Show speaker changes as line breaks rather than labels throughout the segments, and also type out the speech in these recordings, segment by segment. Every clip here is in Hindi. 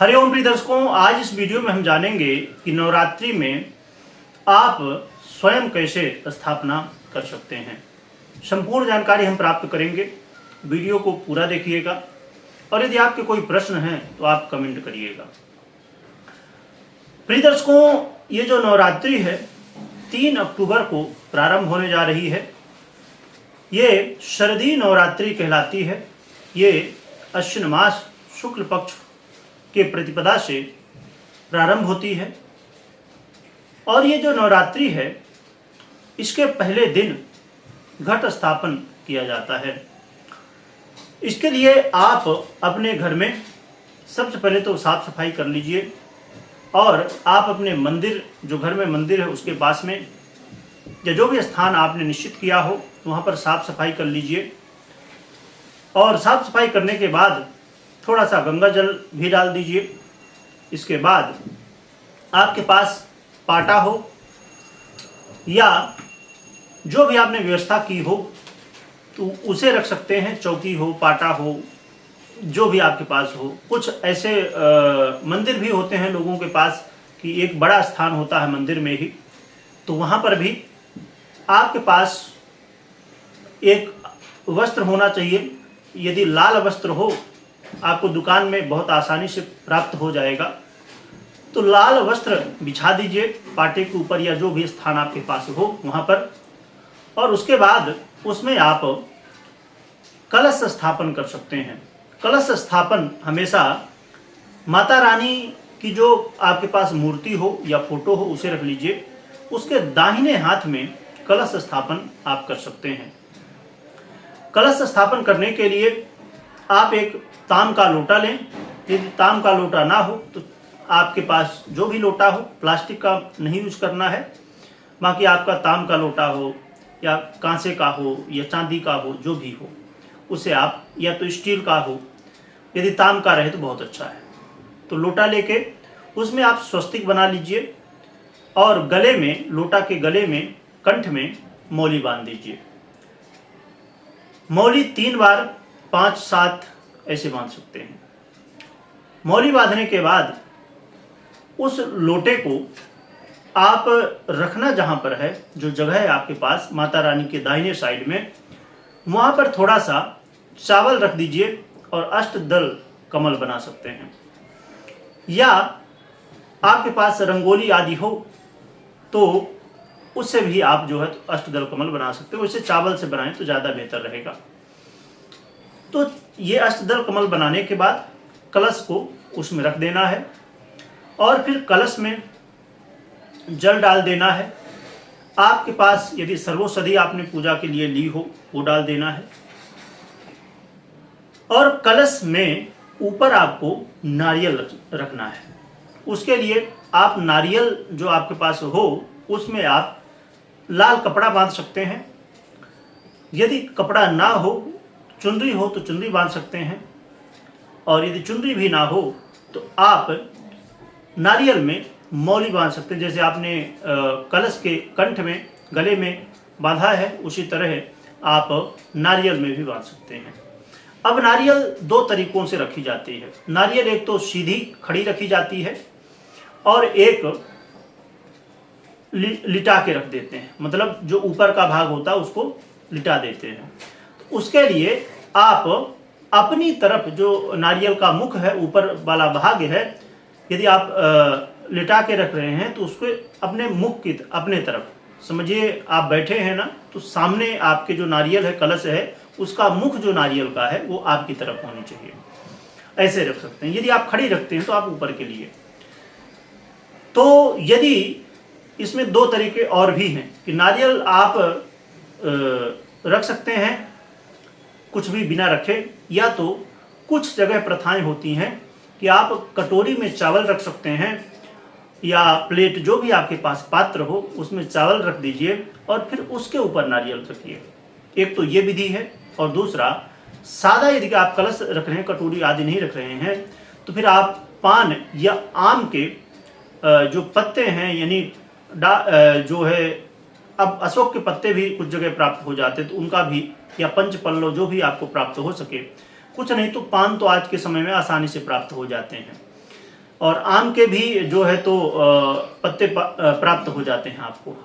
हरिओम प्रिय दर्शकों, आज इस वीडियो में हम जानेंगे कि नवरात्रि में आप स्वयं कैसे स्थापना कर सकते हैं। संपूर्ण जानकारी हम प्राप्त करेंगे। वीडियो को पूरा देखिएगा और यदि आपके कोई प्रश्न हैं तो आप कमेंट करिएगा। प्रिय दर्शकों, ये जो नवरात्रि है 3 अक्टूबर को प्रारंभ होने जा रही है। ये शरदीय नवरात्रि कहलाती है। ये अश्विन मास शुक्ल पक्ष के प्रतिपदा से प्रारंभ होती है और ये जो नवरात्रि है इसके पहले दिन घट स्थापन किया जाता है। इसके लिए आप अपने घर में सबसे पहले तो साफ सफाई कर लीजिए और आप अपने मंदिर, जो घर में मंदिर है उसके पास में या जो भी स्थान आपने निश्चित किया हो वहाँ पर साफ सफाई कर लीजिए। और साफ सफाई करने के बाद थोड़ा सा गंगा जल भी डाल दीजिए। इसके बाद आपके पास पाटा हो या जो भी आपने व्यवस्था की हो तो उसे रख सकते हैं। चौकी हो, पाटा हो, जो भी आपके पास हो। कुछ ऐसे मंदिर भी होते हैं लोगों के पास कि एक बड़ा स्थान होता है मंदिर में ही, तो वहाँ पर भी आपके पास एक वस्त्र होना चाहिए। यदि लाल वस्त्र हो, आपको दुकान में बहुत आसानी से प्राप्त हो जाएगा, तो लाल वस्त्र बिछा दीजिए पाटे के ऊपर या जो भी स्थान आपके पास हो वहाँ पर। और उसके बाद उसमें आप कलश स्थापन कर सकते हैं। कलश स्थापन हमेशा माता रानी की जो आपके पास मूर्ति हो या फोटो हो उसे रख लीजिए। उसके दाहिने हाथ में कलश स्थापन आप कर सकते हैं। कलश स्थापन करने के लिए आप एक ताम का लोटा लें। यदि ताम का लोटा ना हो तो आपके पास जो भी लोटा हो, प्लास्टिक का नहीं यूज करना है। बाकी आपका ताम का लोटा हो या कांसे का हो या चांदी का हो, जो भी हो उसे आप, या तो स्टील का हो, यदि ताम का रहे तो बहुत अच्छा है। तो लोटा लेके उसमें आप स्वस्तिक बना लीजिए और गले में, लोटा के गले में, कंठ में मौली बांध दीजिए। मौली 3 बार, 5, 7 ऐसे बांध सकते हैं। मौली बांधने के बाद उस लोटे को आप रखना जहां पर है, जो जगह है आपके पास माता रानी के दाहिने साइड में, वहां पर थोड़ा सा चावल रख दीजिए और अष्टदल कमल बना सकते हैं। या आपके पास रंगोली आदि हो तो उससे भी आप जो है अष्टदल कमल बना सकते हो। इसे चावल से बनाएं तो ज़्यादा बेहतर रहेगा। तो ये अष्टदल कमल बनाने के बाद कलश को उसमें रख देना है और फिर कलश में जल डाल देना है। आपके पास यदि सर्वौषधि आपने पूजा के लिए ली हो वो डाल देना है। और कलश में ऊपर आपको नारियल रखना है। उसके लिए आप नारियल जो आपके पास हो उसमें आप लाल कपड़ा बांध सकते हैं। यदि कपड़ा ना हो, चुनरी हो तो चुनरी बांध सकते हैं। और यदि चुनरी भी ना हो तो आप नारियल में मौली बांध सकते हैं। जैसे आपने कलश के कंठ में, गले में बांधा है, उसी तरह आप नारियल में भी बांध सकते हैं। अब नारियल 2 तरीकों से रखी जाती है। नारियल एक तो सीधी खड़ी रखी जाती है और एक लिटा के रख देते हैं, मतलब जो ऊपर का भाग होता है उसको लिटा देते हैं। तो उसके लिए आप अपनी तरफ, जो नारियल का मुख है, ऊपर वाला भाग है, यदि आप लिटा के रख रहे हैं तो उसको अपने मुख की, अपने तरफ समझिए आप बैठे हैं ना, तो सामने आपके जो नारियल है, कलश है, उसका मुख जो नारियल का है वो आपकी तरफ होनी चाहिए। ऐसे रख सकते हैं। यदि आप खड़ी रखते हैं तो आप ऊपर के लिए। तो यदि इसमें 2 तरीके और भी हैं कि नारियल आप रख सकते हैं कुछ भी बिना रखे, या तो कुछ जगह प्रथाएं होती हैं कि आप कटोरी में चावल रख सकते हैं या प्लेट, जो भी आपके पास पात्र हो उसमें चावल रख दीजिए और फिर उसके ऊपर नारियल रखिए। एक तो ये विधि है। और दूसरा, सादा यदि आप कलश रख रहे हैं, कटोरी आदि नहीं रख रहे हैं, तो फिर आप पान या आम के जो पत्ते हैं, यानी जो है, अब अशोक के पत्ते भी कुछ जगह प्राप्त हो जाते हैं तो उनका भी, या पंच पल्लव जो भी आपको प्राप्त हो सके, कुछ नहीं तो पान तो आज के समय में आसानी से प्राप्त हो जाते हैं। और आम के भी जो है तो पत्ते प्राप्त हो जाते हैं आपको,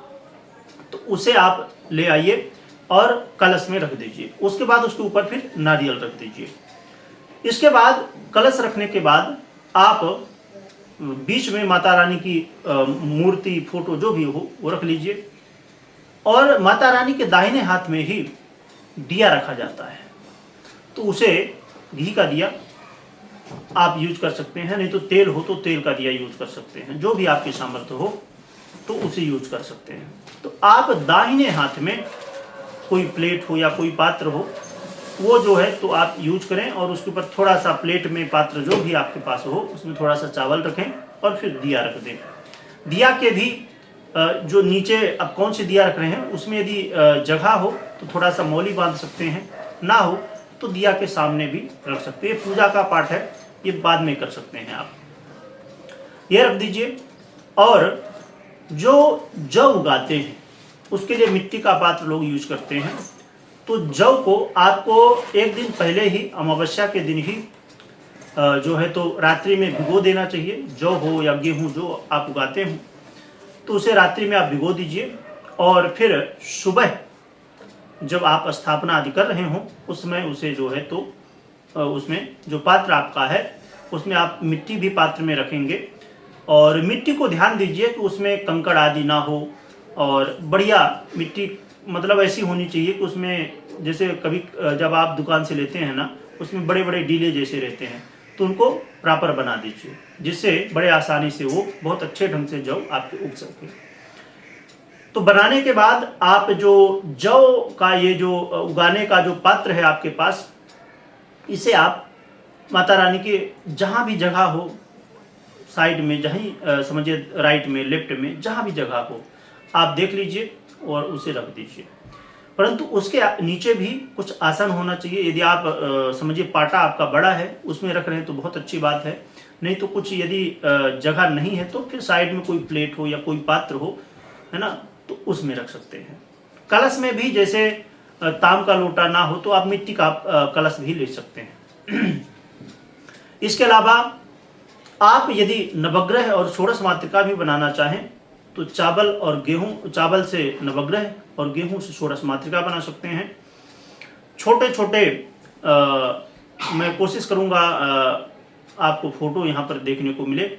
तो उसे आप ले आइए और कलश में रख दीजिए। उसके बाद उसके ऊपर फिर नारियल रख दीजिए। इसके बाद कलश रखने के बाद आप बीच में माता रानी की मूर्ति, फोटो जो भी हो वो रख लीजिए, और माता रानी के दाहिने हाथ में ही दिया रखा जाता है, तो उसे घी का दिया आप यूज कर सकते हैं, नहीं तो तेल हो तो तेल का दिया यूज कर सकते हैं, जो भी आपके सामर्थ्य हो तो उसे यूज कर सकते हैं। तो आप दाहिने हाथ में कोई प्लेट हो या कोई पात्र हो वो जो है तो आप यूज करें, और उसके ऊपर थोड़ा सा प्लेट में पात्र जो भी आपके पास हो उसमें थोड़ा सा चावल रखें और फिर दिया रख दें। दिया के भी जो नीचे अब कौन से दिया रख रहे हैं उसमें यदि जगह हो तो थोड़ा सा मौली बांध सकते हैं, ना हो तो दिया के सामने भी रख सकते हैं। पूजा का पाठ है, ये बाद में कर सकते हैं आप। ये रख दीजिए। और जो जौ उगाते हैं उसके लिए मिट्टी का पात्र लोग यूज करते हैं, तो जौ को आपको एक दिन पहले ही, अमावस्या के दिन ही जो है तो रात्रि में भिगो देना चाहिए। जौ हो या गेहूं जो आप उगाते हो तो उसे रात्रि में आप भिगो दीजिए, और फिर सुबह जब आप स्थापना आदि कर रहे हो उसमें उसे जो है तो उसमें जो पात्र आपका है उसमें आप मिट्टी भी पात्र में रखेंगे, और मिट्टी को ध्यान दीजिए कि उसमें कंकड़ आदि ना हो, और बढ़िया मिट्टी मतलब ऐसी होनी चाहिए कि उसमें, जैसे कभी जब आप दुकान से लेते हैं ना उसमें बड़े बड़े डीले जैसे रहते हैं, तो उनको प्रॉपर बना दीजिए, जिससे बड़े आसानी से वो बहुत अच्छे ढंग से जौ आपके उग सके। तो बनाने के बाद आप जो जौ का ये जो उगाने का जो पात्र है आपके पास, इसे आप माता रानी के जहाँ भी जगह हो, साइड में जहाँ समझिए राइट में, लेफ्ट में, जहाँ भी जगह हो आप देख लीजिए और उसे रख दीजिए। परंतु उसके नीचे भी कुछ आसन होना चाहिए। यदि आप समझिए पाटा आपका बड़ा है उसमें रख रहे हैं तो बहुत अच्छी बात है, नहीं तो कुछ यदि जगह नहीं है तो फिर साइड में कोई प्लेट हो या कोई पात्र हो, है ना, तो उसमें रख सकते हैं। कलश में भी जैसे ताम का लोटा ना हो तो आप मिट्टी का कलश भी ले सकते हैं। इसके अलावा आप यदि नवग्रह और षोडश मातृका भी बनाना चाहें तो चावल और गेहूं, चावल से नवग्रह और गेहूं से षोडश मातृका बना सकते हैं। छोटे छोटे मैं कोशिश करूंगा आपको फोटो यहाँ पर देखने को मिले,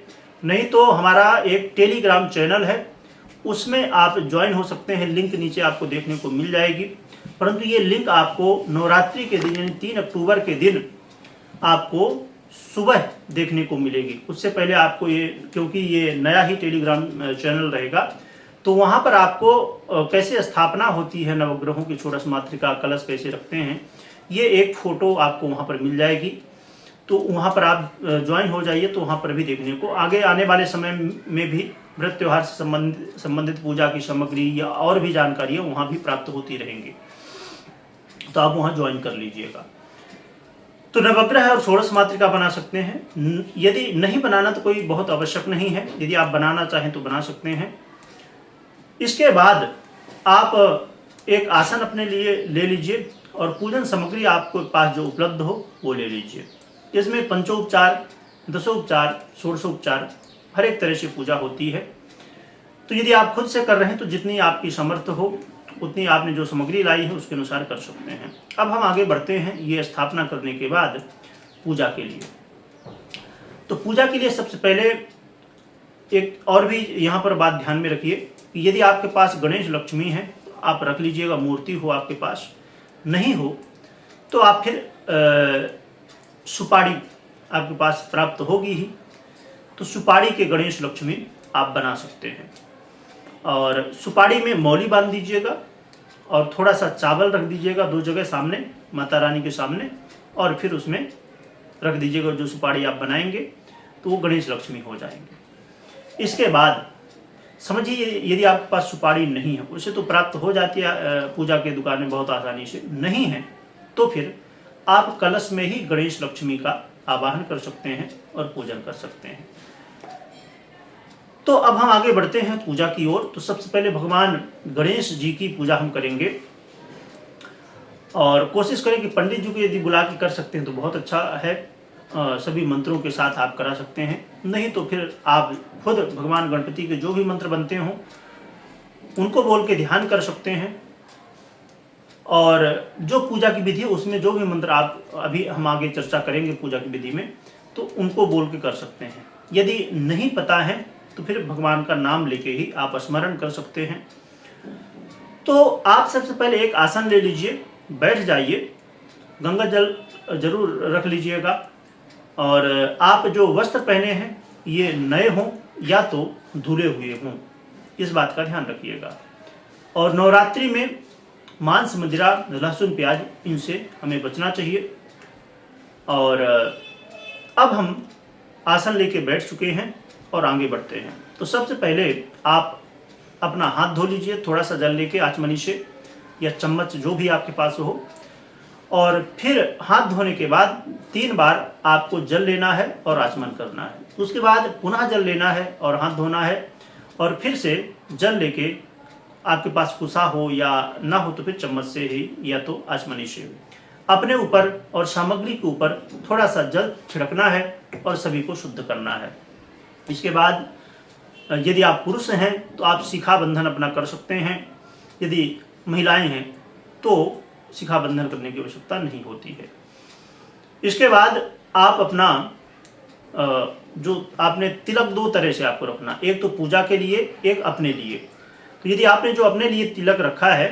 नहीं तो हमारा एक टेलीग्राम चैनल है उसमें आप ज्वाइन हो सकते हैं, लिंक नीचे आपको देखने को मिल जाएगी। परंतु ये लिंक आपको नवरात्रि के दिन यानी 3 अक्टूबर के दिन आपको सुबह देखने को मिलेगी। उससे पहले आपको ये, क्योंकि ये नया ही टेलीग्राम चैनल रहेगा, तो वहाँ पर आपको कैसे स्थापना होती है नवग्रहों की, षोडश मातृका, कलश कैसे रखते हैं, ये एक फोटो आपको वहाँ पर मिल जाएगी। तो वहाँ पर आप ज्वाइन हो जाइए, तो वहाँ पर भी देखने को आगे आने वाले समय में भी व्रत त्योहार से संबंधित पूजा की सामग्री या और भी जानकारियाँ वहाँ भी प्राप्त होती रहेंगी, तो आप वहाँ ज्वाइन कर लीजिएगा। तो नवग्रह और षोडश मातृका बना सकते हैं। यदि नहीं बनाना तो कोई बहुत आवश्यक नहीं है, यदि आप बनाना चाहें तो बना सकते हैं। इसके बाद आप एक आसन अपने लिए ले लीजिए और पूजन सामग्री आपके पास जो उपलब्ध हो वो ले लीजिए। इसमें पंचोपचार, दशोपचार, षोडशोपचार हर एक तरह से पूजा होती है। तो यदि आप खुद से कर रहे हैं तो जितनी आपकी समर्थ हो उतनी आपने जो सामग्री लाई है उसके अनुसार कर सकते हैं। अब हम आगे बढ़ते हैं ये स्थापना करने के बाद पूजा के लिए। तो पूजा के लिए सबसे पहले एक और भी यहाँ पर बात ध्यान में रखिए कि यदि आपके पास गणेश लक्ष्मी है तो आप रख लीजिएगा, मूर्ति हो आपके पास, नहीं हो तो आप फिर सुपारी आपके पास प्राप्त होगी ही, तो सुपारी के गणेश लक्ष्मी आप बना सकते हैं। और सुपारी में मौली बांध दीजिएगा और थोड़ा सा चावल रख दीजिएगा 2 जगह सामने, माता रानी के सामने, और फिर उसमें रख दीजिएगा जो सुपारी आप बनाएंगे, तो वो गणेश लक्ष्मी हो जाएंगे। इसके बाद समझिए यदि आपके पास सुपारी नहीं है, उसे तो प्राप्त हो जाती है पूजा के दुकान में बहुत आसानी से, नहीं है तो फिर आप कलश में ही गणेश लक्ष्मी का आवाहन कर सकते हैं और पूजन कर सकते हैं। तो अब हम आगे बढ़ते हैं पूजा की ओर। तो सबसे पहले भगवान गणेश जी की पूजा हम करेंगे, और कोशिश करें कि पंडित जी को यदि बुला के कर सकते हैं तो बहुत अच्छा है, सभी मंत्रों के साथ आप करा सकते हैं। नहीं तो फिर आप खुद भगवान गणपति के जो भी मंत्र बनते हों उनको बोल के ध्यान कर सकते हैं। और जो पूजा की विधि है उसमें जो भी मंत्र आप अभी हम आगे चर्चा करेंगे पूजा की विधि में, तो उनको बोल के कर सकते हैं। यदि नहीं पता है तो फिर भगवान का नाम लेके ही आप स्मरण कर सकते हैं। तो आप सबसे पहले एक आसन ले लीजिए, बैठ जाइए, गंगा जल जरूर रख लीजिएगा, और आप जो वस्त्र पहने हैं ये नए हों या तो धुले हुए हों, इस बात का ध्यान रखिएगा। और नवरात्रि में मांस, मदिरा, लहसुन, प्याज इनसे हमें बचना चाहिए। और अब हम आसन लेके बैठ चुके हैं और आगे बढ़ते हैं। तो सबसे पहले आप अपना हाथ धो लीजिए, थोड़ा सा जल लेके आचमनी से या चम्मच जो भी आपके पास हो, और फिर हाथ धोने के बाद 3 बार आपको जल लेना है और आचमन करना है। उसके बाद पुनः जल लेना है और हाथ धोना है, और फिर से जल लेके आपके पास कुसा हो या ना हो तो फिर चम्मच से ही या तो आचमनी से अपने ऊपर और सामग्री के ऊपर थोड़ा सा जल छिड़कना है और सभी को शुद्ध करना है। इसके बाद यदि आप पुरुष हैं तो आप शिखा बंधन अपना कर सकते हैं, यदि महिलाएं हैं तो शिखा बंधन करने की आवश्यकता नहीं होती है। इसके बाद आप अपना जो आपने तिलक 2 तरह से आपको रखना, एक तो पूजा के लिए, एक अपने लिए। तो यदि आपने जो अपने लिए तिलक रखा है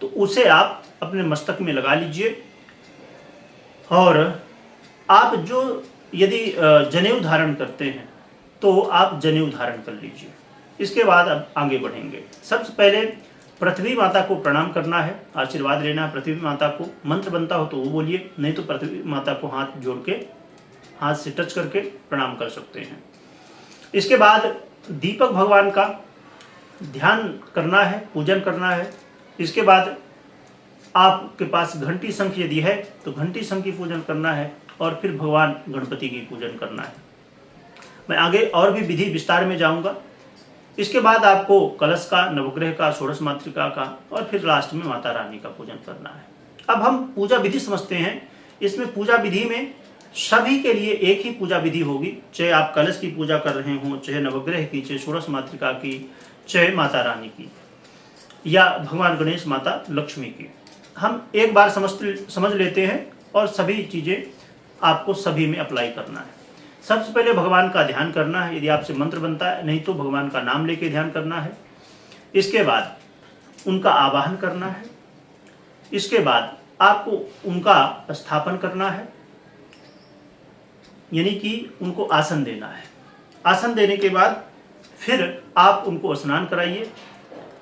तो उसे आप अपने मस्तक में लगा लीजिए, और आप जो यदि जनेऊ धारण करते हैं तो आप जनेऊ धारण कर लीजिए। इसके बाद अब आगे बढ़ेंगे। सबसे पहले पृथ्वी माता को प्रणाम करना है, आशीर्वाद लेना है पृथ्वी माता को। मंत्र बनता हो तो वो बोलिए, नहीं तो पृथ्वी माता को हाथ जोड़ के, हाथ से टच करके प्रणाम कर सकते हैं। इसके बाद दीपक भगवान का ध्यान करना है, पूजन करना है। इसके बाद आपके पास घंटी शंख यदि है तो घंटी शंख की पूजन करना है, और फिर भगवान गणपति की पूजन करना है। मैं आगे और भी विधि विस्तार में जाऊंगा। इसके बाद आपको कलश का, नवग्रह का, षोडश मातृका का, और फिर लास्ट में माता रानी का पूजन करना है। अब हम पूजा विधि समझते हैं। इसमें पूजा विधि में सभी के लिए एक ही पूजा विधि होगी, चाहे आप कलश की पूजा कर रहे हों, चाहे नवग्रह की, चाहे षोडश मातृका की, चाहे माता रानी की, या भगवान गणेश, माता लक्ष्मी की। हम एक बार समझ लेते हैं और सभी चीजें आपको सभी में अप्लाई करना है। सबसे पहले भगवान का ध्यान करना है, यदि आपसे मंत्र बनता है, नहीं तो भगवान का नाम लेके ध्यान करना है। इसके बाद उनका आवाहन करना है। इसके बाद आपको उनका स्थापन करना है, यानी कि उनको आसन देना है। आसन देने के बाद फिर आप उनको स्नान कराइए।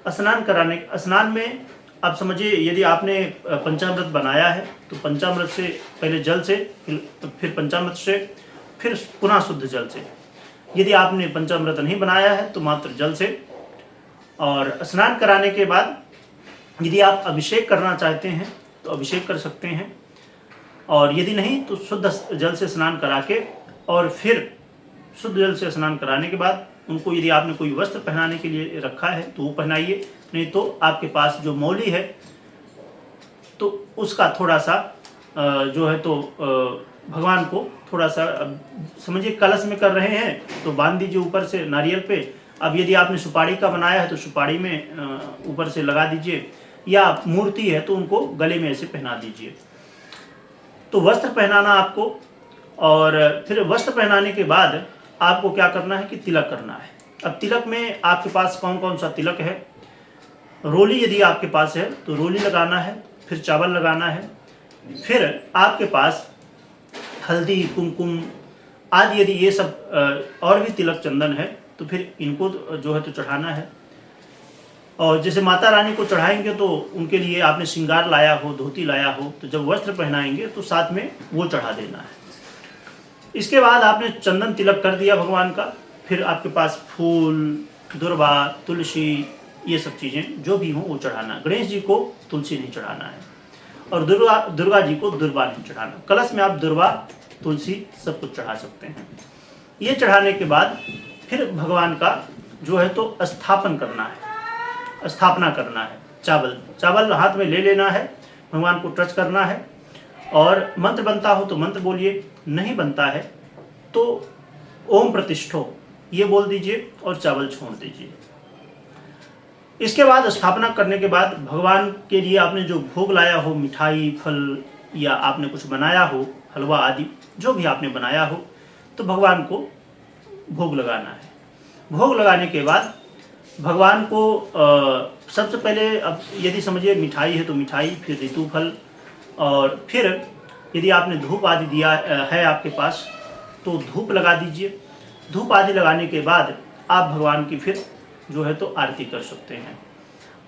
स्नान में आप समझिए, यदि आपने पंचामृत बनाया है तो पंचामृत से पहले जल से, फिर पंचामृत से, फिर पुनः शुद्ध जल से। यदि आपने पंचामृत नहीं बनाया है तो मात्र जल से। और स्नान कराने के बाद यदि आप अभिषेक करना चाहते हैं तो अभिषेक कर सकते हैं, और यदि नहीं तो शुद्ध जल से स्नान करा के, और फिर शुद्ध जल से स्नान कराने के बाद उनको यदि आपने कोई वस्त्र पहनाने के लिए रखा है तो वो पहनाइए, नहीं तो आपके पास जो मौली है तो उसका थोड़ा सा जो है तो भगवान को थोड़ा सा, समझिए कलश में कर रहे हैं तो बांध दीजिए ऊपर से नारियल पे। अब यदि आपने सुपारी का बनाया है तो सुपारी में ऊपर से लगा दीजिए, या मूर्ति है तो उनको गले में ऐसे पहना दीजिए। तो वस्त्र पहनाना आपको, और फिर वस्त्र पहनाने के बाद आपको क्या करना है कि तिलक करना है। अब तिलक में आपके पास कौन कौन सा तिलक है? रोली यदि आपके पास है तो रोली लगाना है, फिर चावल लगाना है, फिर आपके पास हल्दी, कुमकुम आदि यदि ये सब और भी तिलक, चंदन है तो फिर इनको जो है तो चढ़ाना है। और जैसे माता रानी को चढ़ाएंगे तो उनके लिए आपने श्रृंगार लाया हो, धोती लाया हो, तो जब वस्त्र पहनाएंगे तो साथ में वो चढ़ा देना है। इसके बाद आपने चंदन तिलक कर दिया भगवान का, फिर आपके पास फूल, दुर्वा, तुलसी, ये सब चीज़ें जो भी हों वो चढ़ाना। गणेश जी को तुलसी नहीं चढ़ाना है, और दुर्गा जी को दुर्वा नहीं चढ़ाना। कलश में आप दुर्वा, तुलसी सब कुछ चढ़ा सकते हैं। ये चढ़ाने के बाद फिर भगवान का जो है तो स्थापन करना है, स्थापना करना है। चावल हाथ में ले लेना है, भगवान को टच करना है, और मंत्र बनता हो तो मंत्र बोलिए, नहीं बनता है तो ओम प्रतिष्ठो ये बोल दीजिए और चावल छोड़ दीजिए। इसके बाद स्थापना करने के बाद भगवान के लिए आपने जो भोग लाया हो, मिठाई, फल या आपने कुछ बनाया हो, हलवा आदि जो भी आपने बनाया हो, तो भगवान को भोग लगाना है। भोग लगाने के बाद भगवान को सबसे पहले, अब यदि समझिए मिठाई है तो मिठाई, फिर ऋतु फल, और फिर यदि आपने धूप आदि दिया है आपके पास तो धूप लगा दीजिए। धूप आदि लगाने के बाद आप भगवान की फिर जो है तो आरती कर सकते हैं।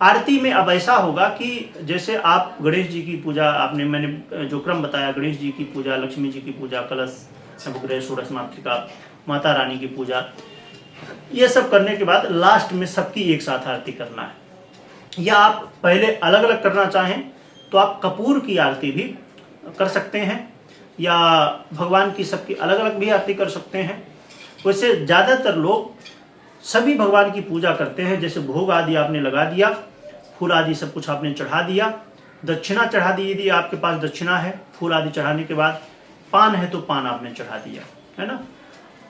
आरती में अब ऐसा होगा कि जैसे आप गणेश जी की पूजा आपने, मैंने जो क्रम बताया, गणेश जी की पूजा, लक्ष्मी जी की पूजा, कलश, नवग्रह, षोडश मातृका, माता रानी की पूजा, ये सब करने के बाद लास्ट में सबकी एक साथ आरती करना है। या आप पहले अलग अलग करना चाहें तो आप कपूर की आरती भी कर सकते हैं, या भगवान की सबकी अलग अलग भी आरती कर सकते हैं। वैसे ज़्यादातर लोग सभी भगवान की पूजा करते हैं। जैसे भोग आदि आपने लगा दिया, फूल आदि सब कुछ आपने चढ़ा दिया, दक्षिणा चढ़ा दी, यदि आपके पास दक्षिणा है, फूल आदि चढ़ाने के बाद पान है तो पान आपने चढ़ा दिया, है ना।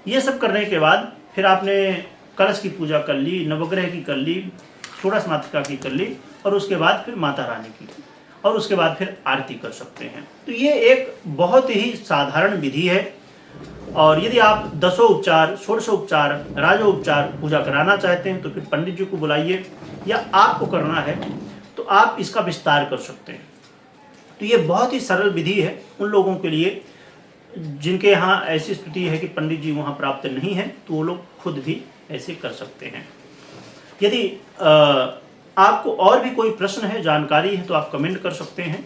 ये सब करने के बाद फिर आपने कलश की पूजा कर ली, नवग्रह की कर ली, षोडश मातृका की कर ली, और उसके बाद फिर माता रानी की, और उसके बाद फिर आरती कर सकते हैं। तो ये एक बहुत ही साधारण विधि है। और यदि आप दशोपचार, षोडशोपचार, राजोपचार पूजा कराना चाहते हैं तो फिर पंडित जी को बुलाइए, या आपको करना है तो आप इसका विस्तार कर सकते हैं। तो ये बहुत ही सरल विधि है उन लोगों के लिए जिनके यहाँ ऐसी स्थिति है कि पंडित जी वहाँ प्राप्त नहीं है, तो वो लोग खुद भी ऐसे कर सकते हैं। यदि आपको और भी कोई प्रश्न है, जानकारी है, तो आप कमेंट कर सकते हैं,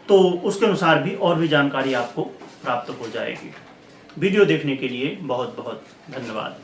तो उसके अनुसार भी और भी जानकारी आपको प्राप्त हो जाएगी। वीडियो देखने के लिए बहुत बहुत धन्यवाद।